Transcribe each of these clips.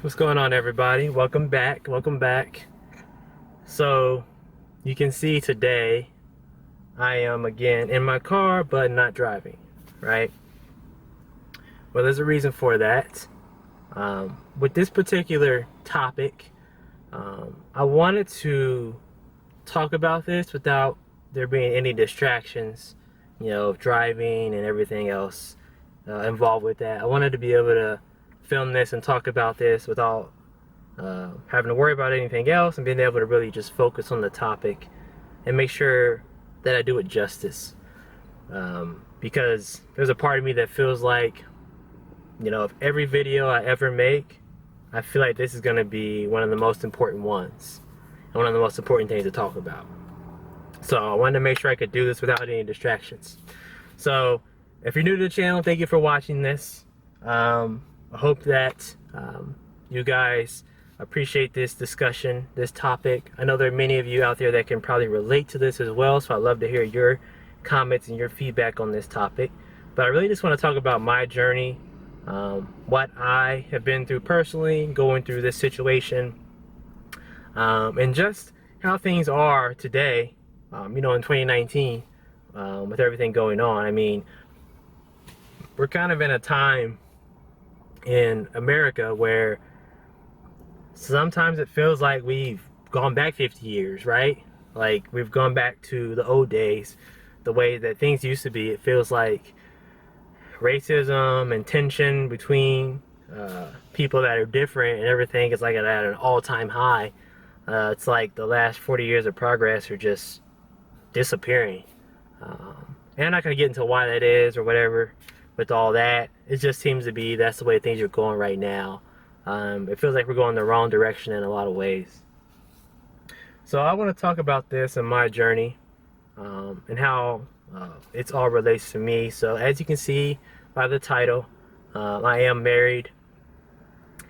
What's going on, everybody? Welcome back. Welcome back. So, you can see today I am again in my car but not driving, right? Well, there's a reason for that. With this particular topic, I wanted to talk about this without there being any distractions, of driving and everything else involved with that. I wanted to be able to film this and talk about this without having to worry about anything else and being able to really just focus on the topic and make sure that I do it justice. Because there's a part of me that feels like, of every video I ever make, I feel like this is going to be one of the most important ones and one of the most important things to talk about. So I wanted to make sure I could do this without any distractions. So if you're new to the channel, thank you for watching this. I hope that you guys appreciate this discussion, this topic. I know there are many of you out there that can probably relate to this as well, so I'd love to hear your comments and your feedback on this topic. But I really just want to talk about my journey, what I have been through personally, going through this situation, and just how things are today, in 2019, with everything going on. I mean, we're kind of in a time in America where sometimes it feels like we've gone back 50 years, right? Like we've gone back to the old days, the way that things used to be. It feels like racism and tension between people that are different and everything is like at an all-time high. It's like the last 40 years of progress are just disappearing. And I'm not going to get into why that is or whatever with all that. It just seems to be that's the way things are going right now. It feels like we're going the wrong direction in a lot of ways. So I want to talk about this and my journey, and how it's all relates to me. So as you can see by the title, I am married,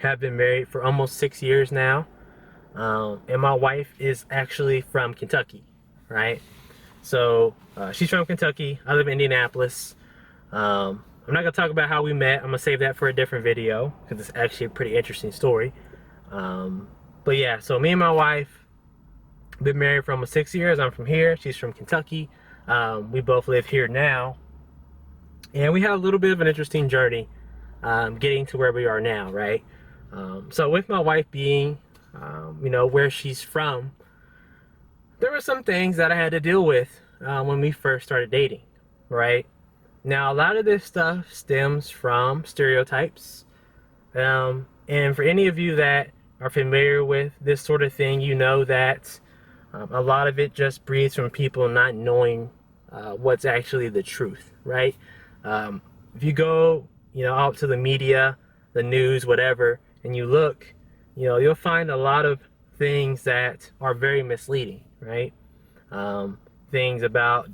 have been married for almost 6 years now, and my wife is actually from Kentucky, right? So she's from Kentucky. I live in Indianapolis. I'm not going to talk about how we met. I'm going to save that for a different video because it's actually a pretty interesting story. But yeah, so me and my wife been married for almost 6 years. I'm from here. She's from Kentucky. We both live here now. And we had a little bit of an interesting journey getting to where we are now, right? So with my wife being, where she's from, there were some things that I had to deal with when we first started dating, right? Now, a lot of this stuff stems from stereotypes. And for any of you that are familiar with this sort of thing, you know that a lot of it just breeds from people not knowing what's actually the truth, right? If you go, out to the media, the news, whatever, and you look, you'll find a lot of things that are very misleading, right? Things about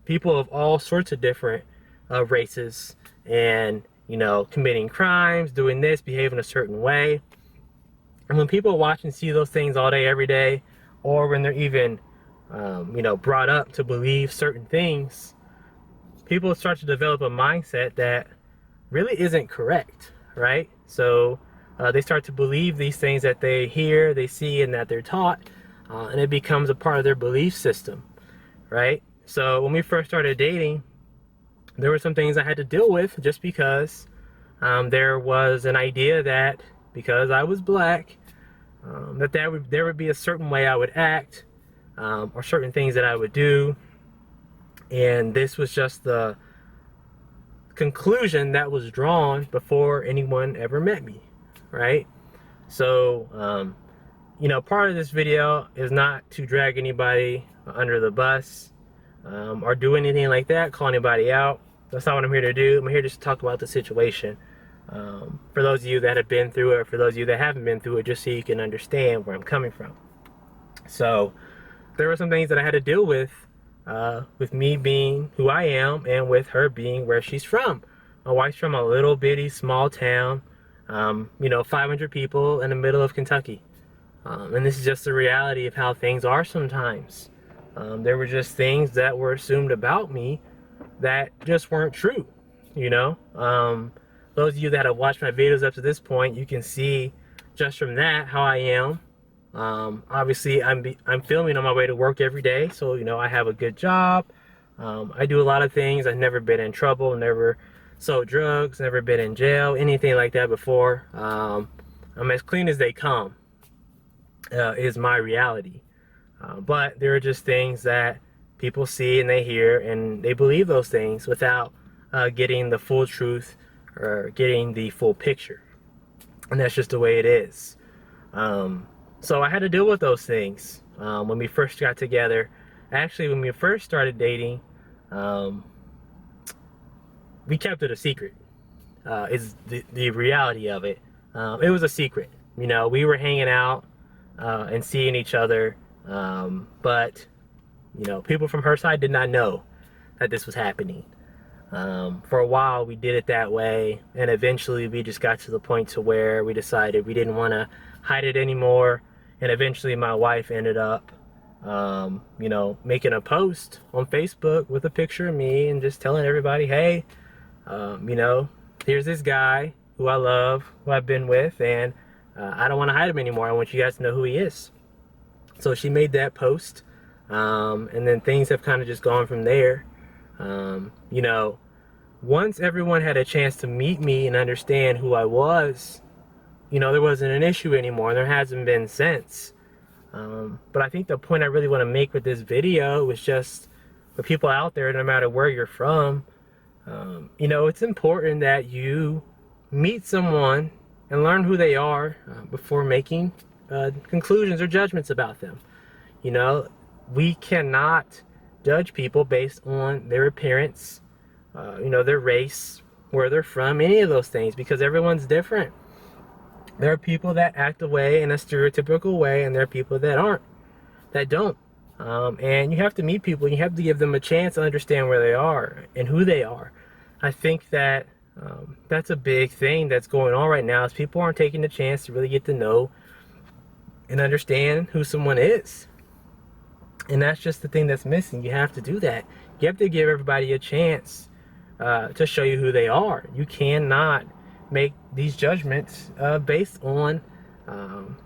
people of all sorts of different races and committing crimes, doing this, behaving a certain way. And when people watch and see those things all day every day, or when they're even brought up to believe certain things, people start to develop a mindset that really isn't correct, right? So they start to believe these things that they hear, they see, and that they're taught, and it becomes a part of their belief system, right? So when we first started dating, there were some things I had to deal with just because there was an idea that because I was black, that there would be a certain way I would act, or certain things that I would do. And this was just the conclusion that was drawn before anyone ever met me, right? So, part of this video is not to drag anybody under the bus, or do anything like that, call anybody out. That's not what I'm here to do. I'm here just to talk about the situation. For those of you that have been through it, for those of you that haven't been through it, just so you can understand where I'm coming from. So there were some things that I had to deal with me being who I am and with her being where she's from. My wife's from a little bitty small town, 500 people in the middle of Kentucky. And this is just the reality of how things are sometimes. There were just things that were assumed about me that just weren't true, Those of you that have watched my videos up to this point, you can see just from that, how I am. Obviously, I'm filming on my way to work every day, so you know I have a good job. I do a lot of things. I've never been in trouble, never sold drugs, never been in jail, anything like that before. I'm as clean as they come, is my reality. But there are just things that people see and they hear and they believe those things without getting the full truth or getting the full picture. And that's just the way it is. So I had to deal with those things when we first got together. Actually, when we first started dating, we kept it a secret. Is the reality of it. It was a secret. You know, we were hanging out and seeing each other, but you know, people from her side did not know that this was happening. For a while we did it that way, and eventually we just got to the point to where we decided we didn't want to hide it anymore, and eventually my wife ended up you know, making a post on Facebook with a picture of me and just telling everybody, hey, you know, here's this guy who I love, who I've been with, and I don't want to hide him anymore. I want you guys to know who he is. So she made that post, and then things have kind of just gone from there. You know, once everyone had a chance to meet me and understand who I was, you know, there wasn't an issue anymore. There hasn't been since. But I think the point I really want to make with this video is just for people out there, no matter where you're from, you know, it's important that you meet someone and learn who they are before making conclusions or judgments about them. You know, we cannot judge people based on their appearance, you know, their race, where they're from, any of those things, because everyone's different. There are people that act a way in a stereotypical way, and there are people that don't. And you have to meet people, you have to give them a chance to understand where they are and who they are. I think that that's a big thing that's going on right now, is people aren't taking the chance to really get to know and understand who someone is. And that's just the thing that's missing. You have to do that. You have to give everybody a chance to show you who they are. You cannot make these judgments based on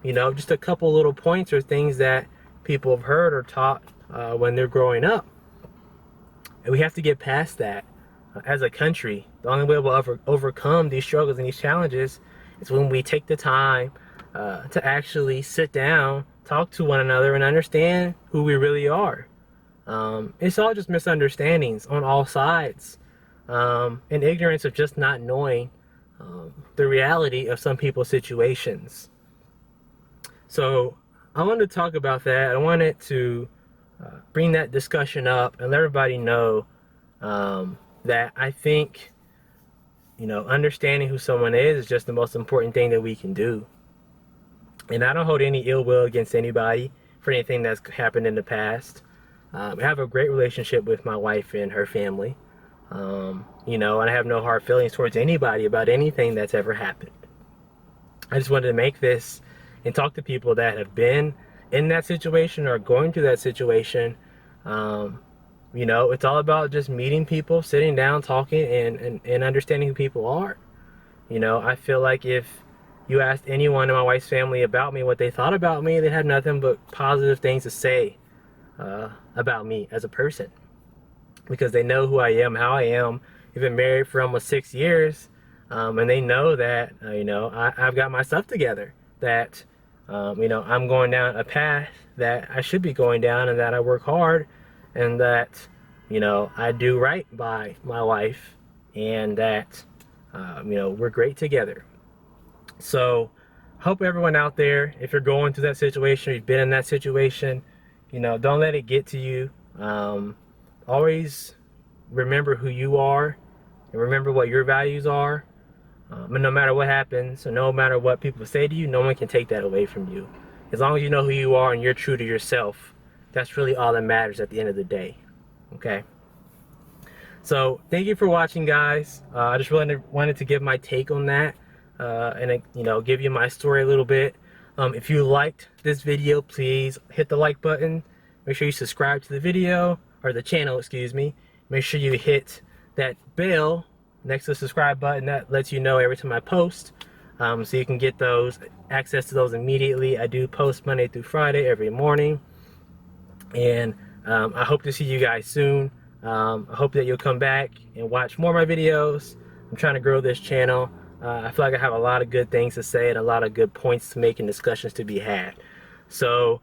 you know, just a couple little points or things that people have heard or taught when they're growing up. And we have to get past that as a country. The only way we'll overcome these struggles and these challenges is when we take the time to actually sit down, talk to one another, and understand who we really are. It's all just misunderstandings on all sides, and ignorance of just not knowing the reality of some people's situations. So I wanted to talk about that. I wanted to bring that discussion up and let everybody know that I think, you know, understanding who someone is just the most important thing that we can do. And I don't hold any ill will against anybody for anything that's happened in the past. I have a great relationship with my wife and her family. You know, and I have no hard feelings towards anybody about anything that's ever happened. I just wanted to make this and talk to people that have been in that situation or going through that situation. You know, it's all about just meeting people, sitting down, talking, and understanding who people are. You know, I feel like if you asked anyone in my wife's family about me, what they thought about me, they had nothing but positive things to say about me as a person. Because they know who I am, how I am. I've been married for almost 6 years, and they know that, you know, I've got my stuff together. That, you know, I'm going down a path that I should be going down, and that I work hard, and that, you know, I do right by my wife, and that, you know, we're great together. So, hope everyone out there, if you're going through that situation, or you've been in that situation, you know, don't let it get to you. Always remember who you are, and remember what your values are. And no matter what happens, or no matter what people say to you, no one can take that away from you. As long as you know who you are and you're true to yourself, that's really all that matters at the end of the day. Okay? So, thank you for watching, guys. I just really wanted to give my take on that, and you know, give you my story a little bit. If you liked this video, please hit the like button. Make sure you subscribe to the video, or the channel, excuse me. Make sure you hit that bell next to the subscribe button. That lets you know every time I post. so you can get those, access to those immediately. I do post Monday through Friday every morning, and I hope to see you guys soon. I hope that you'll come back and watch more of my videos. I'm trying to grow this channel. I feel like I have a lot of good things to say and a lot of good points to make and discussions to be had. So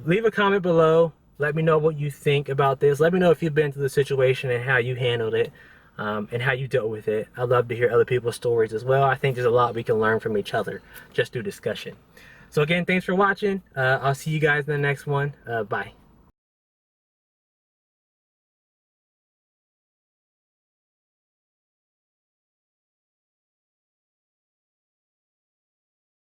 leave a comment below. Let me know what you think about this. Let me know if you've been through the situation and how you handled it, and how you dealt with it. I'd love to hear other people's stories as well. I think there's a lot we can learn from each other just through discussion. So again, thanks for watching. I'll see you guys in the next one. Bye.